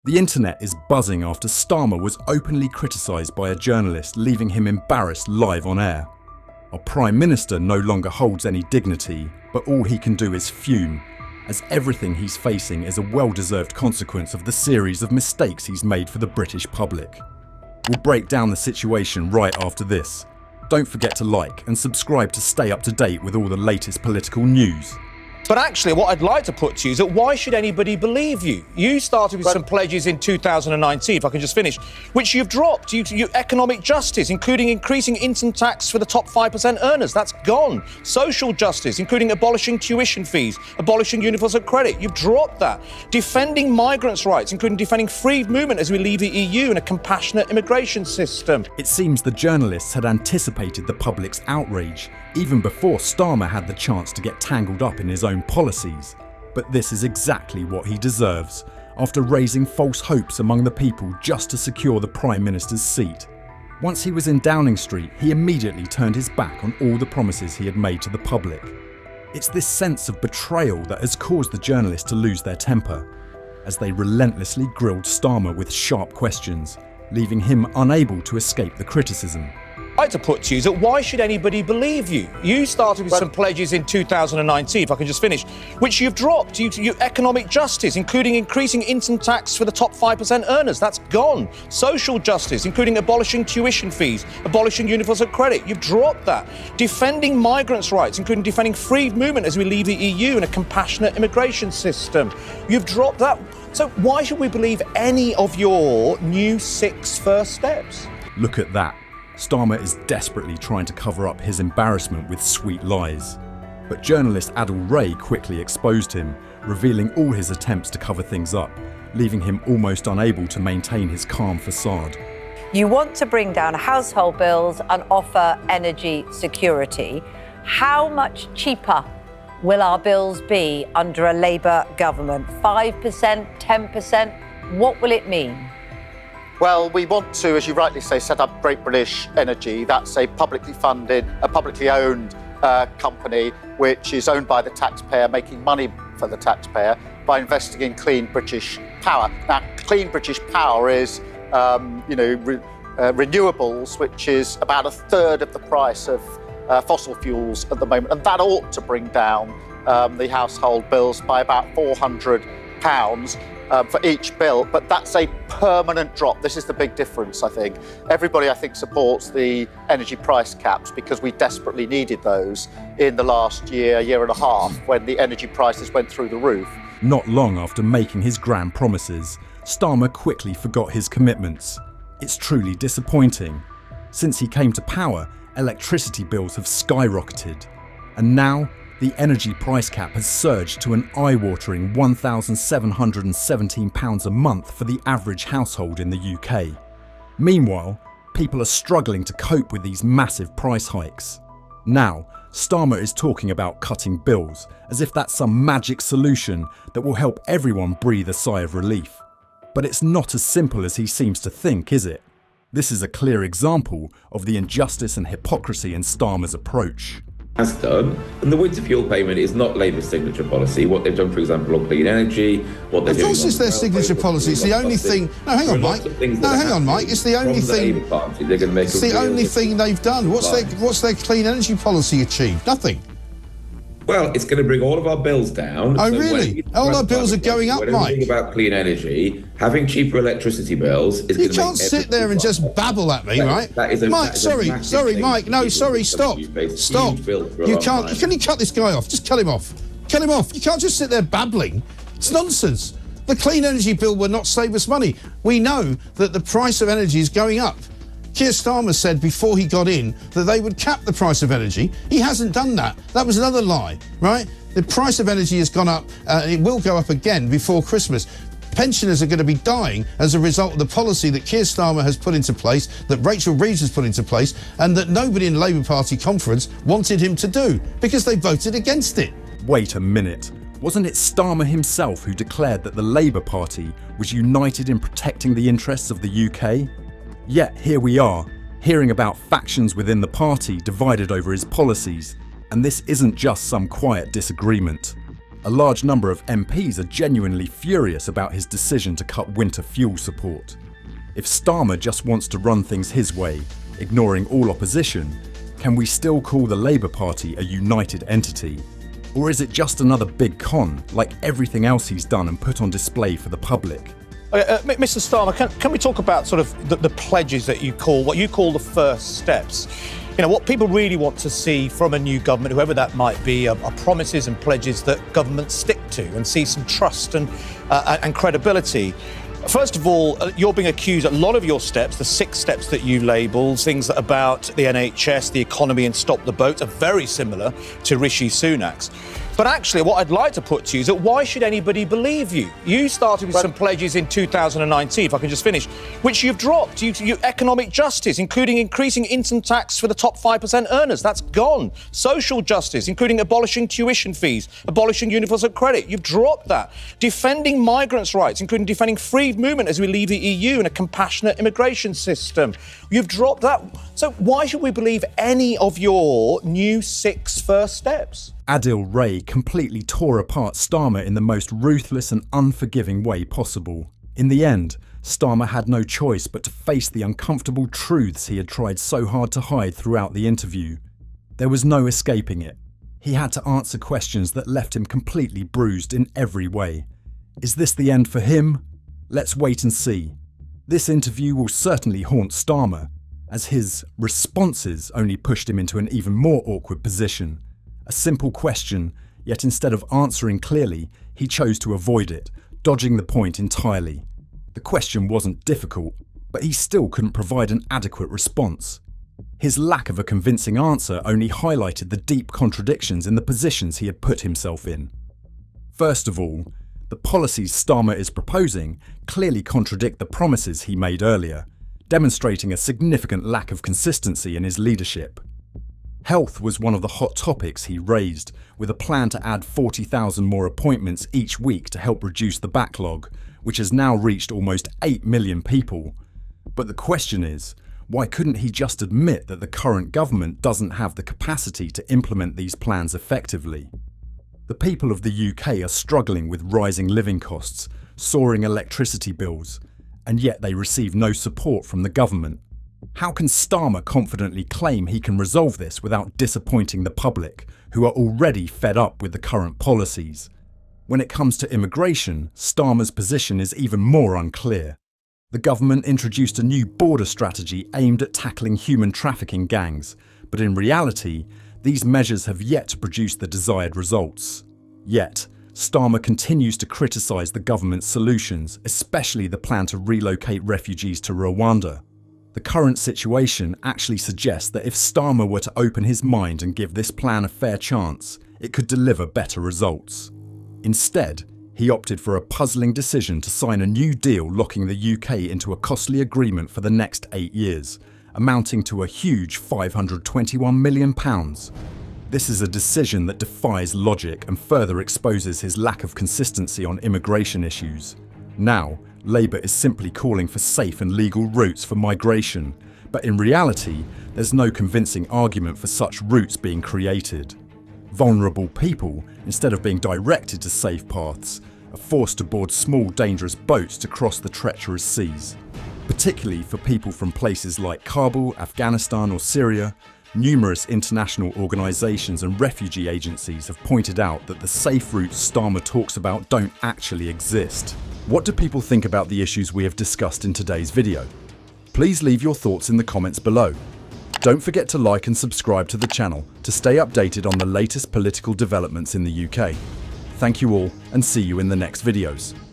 The internet is buzzing after Starmer was openly criticised by a journalist, leaving him embarrassed live on air. Our Prime Minister no longer holds any dignity, but all he can do is fume, as everything he's facing is a well-deserved consequence of the series of mistakes he's made for the British public. We'll break down the situation right after this. Don't forget to like and subscribe to stay up to date with all the latest political news. But actually, what I'd like to put to you is that why should anybody believe you? You started with some pledges in 2019, if I can just finish, which you've dropped. You economic justice, including increasing income tax for the top 5% earners. That's gone. Social justice, including abolishing tuition fees, abolishing universal credit. You've dropped that. Defending migrants' rights, including defending free movement as we leave the EU and a compassionate immigration system. It seems the journalists had anticipated the public's outrage, even before Starmer had the chance to get tangled up in his own policies. But this is exactly what he deserves, after raising false hopes among the people just to secure the Prime Minister's seat. Once he was in Downing Street, he immediately turned his back on all the promises he had made to the public. It's this sense of betrayal that has caused the journalists to lose their temper, as they relentlessly grilled Starmer with sharp questions, leaving him unable to escape the criticism. I'd like to put to you is that why should anybody believe you? You started with some pledges in 2019, if I can just finish, which you've dropped. You economic justice, including increasing income tax for the top 5% earners. That's gone. Social justice, including abolishing tuition fees, abolishing universal credit. You've dropped that. Defending migrants' rights, including defending free movement as we leave the EU and a compassionate immigration system. You've dropped that. So why should we believe any of your new 6 first steps? Look at that. Starmer is desperately trying to cover up his embarrassment with sweet lies. But journalist Adil Ray quickly exposed him, revealing all his attempts to cover things up, leaving him almost unable to maintain his calm facade. You want to bring down household bills and offer energy security. How much cheaper will our bills be under a Labour government? 5%, 10%? What will it mean? Well, we want to, as you rightly say, set up Great British Energy. That's a publicly funded, a publicly owned company which is owned by the taxpayer, making money for the taxpayer by investing in clean British power. Now, clean British power is, renewables, which is about a third of the price of fossil fuels at the moment, and that ought to bring down the household bills by about £400 for each bill, but that's a permanent drop. This is the big difference, I think. Everybody, I think, supports the energy price caps because we desperately needed those in the last year and a half when the energy prices went through the roof. Not long after making his grand promises, Starmer quickly forgot his commitments. It's truly disappointing. Since he came to power, electricity bills have skyrocketed, and now the energy price cap has surged to an eye-watering £1,717 a month for the average household in the UK. Meanwhile, people are struggling to cope with these massive price hikes. Now, Starmer is talking about cutting bills, as if that's some magic solution that will help everyone breathe a sigh of relief. But it's not as simple as he seems to think, is it? This is a clear example of the injustice and hypocrisy in Starmer's approach. Has done, and the winter fuel payment is not Labour's signature policy. What they've done, for example, on clean energy, what they're doing. Of course, it's their signature policy. It's the only thing. No, hang on, Mike. No, hang on, Mike. It's the only thing. It's the only thing they've done. What's their clean energy policy achieved? Nothing. Well, it's going to bring all of our bills down. Oh, really? All our bills are going up, Mike. Think about clean energy, having cheaper electricity bills is going to make. You can't sit there and just babble at me, right? Mike, sorry, Mike. No, sorry, stop. Stop. You can't. Can you cut this guy off? Just cut him off. Cut him off. You can't just sit there babbling. It's nonsense. The clean energy bill will not save us money. We know that the price of energy is going up. Keir Starmer said before he got in that they would cap the price of energy. He hasn't done that. That was another lie, right? The price of energy has gone up, and it will go up again before Christmas. Pensioners are going to be dying as a result of the policy that Keir Starmer has put into place, that Rachel Reeves has put into place, and that nobody in the Labour Party conference wanted him to do because they voted against it. Wait a minute. Wasn't it Starmer himself who declared that the Labour Party was united in protecting the interests of the UK? Yet here we are, hearing about factions within the party divided over his policies, and this isn't just some quiet disagreement. A large number of MPs are genuinely furious about his decision to cut winter fuel support. If Starmer just wants to run things his way, ignoring all opposition, can we still call the Labour Party a united entity? Or is it just another big con, like everything else he's done and put on display for the public? Mr. Starmer, can we talk about sort of the pledges that what you call the first steps? You know, what people really want to see from a new government, whoever that might be, are promises and pledges that governments stick to and see some trust and credibility. First of all, you're being accused, a lot of your steps, the 6 steps that you labelled, things about the NHS, the economy and stop the boats, are very similar to Rishi Sunak's. But actually, what I'd like to put to you is that why should anybody believe you? You started with some pledges in 2019, if I can just finish, which you've dropped. You economic justice, including increasing income tax for the top 5% earners. That's gone. Social justice, including abolishing tuition fees, abolishing universal credit. You've dropped that. Defending migrants' rights, including defending free movement as we leave the EU and a compassionate immigration system. You've dropped that. So why should we believe any of your new 6 first steps? Adil Ray completely tore apart Starmer in the most ruthless and unforgiving way possible. In the end, Starmer had no choice but to face the uncomfortable truths he had tried so hard to hide throughout the interview. There was no escaping it. He had to answer questions that left him completely bruised in every way. Is this the end for him? Let's wait and see. This interview will certainly haunt Starmer, as his responses only pushed him into an even more awkward position. A simple question, yet instead of answering clearly, he chose to avoid it, dodging the point entirely. The question wasn't difficult, but he still couldn't provide an adequate response. His lack of a convincing answer only highlighted the deep contradictions in the positions he had put himself in. First of all, the policies Starmer is proposing clearly contradict the promises he made earlier, demonstrating a significant lack of consistency in his leadership. Health was one of the hot topics he raised, with a plan to add 40,000 more appointments each week to help reduce the backlog, which has now reached almost 8 million people. But the question is, why couldn't he just admit that the current government doesn't have the capacity to implement these plans effectively? The people of the UK are struggling with rising living costs, soaring electricity bills, and yet they receive no support from the government. How can Starmer confidently claim he can resolve this without disappointing the public, who are already fed up with the current policies? When it comes to immigration, Starmer's position is even more unclear. The government introduced a new border strategy aimed at tackling human trafficking gangs, but in reality, these measures have yet to produce the desired results. Yet, Starmer continues to criticise the government's solutions, especially the plan to relocate refugees to Rwanda. The current situation actually suggests that if Starmer were to open his mind and give this plan a fair chance, it could deliver better results. Instead, he opted for a puzzling decision to sign a new deal locking the UK into a costly agreement for the next 8 years, amounting to a huge £521 million. This is a decision that defies logic and further exposes his lack of consistency on immigration issues. Now, Labour is simply calling for safe and legal routes for migration, but in reality, there's no convincing argument for such routes being created. Vulnerable people, instead of being directed to safe paths, are forced to board small dangerous boats to cross the treacherous seas. Particularly for people from places like Kabul, Afghanistan or Syria, numerous international organisations and refugee agencies have pointed out that the safe routes Starmer talks about don't actually exist. What do people think about the issues we have discussed in today's video? Please leave your thoughts in the comments below. Don't forget to like and subscribe to the channel to stay updated on the latest political developments in the UK. Thank you all and see you in the next videos.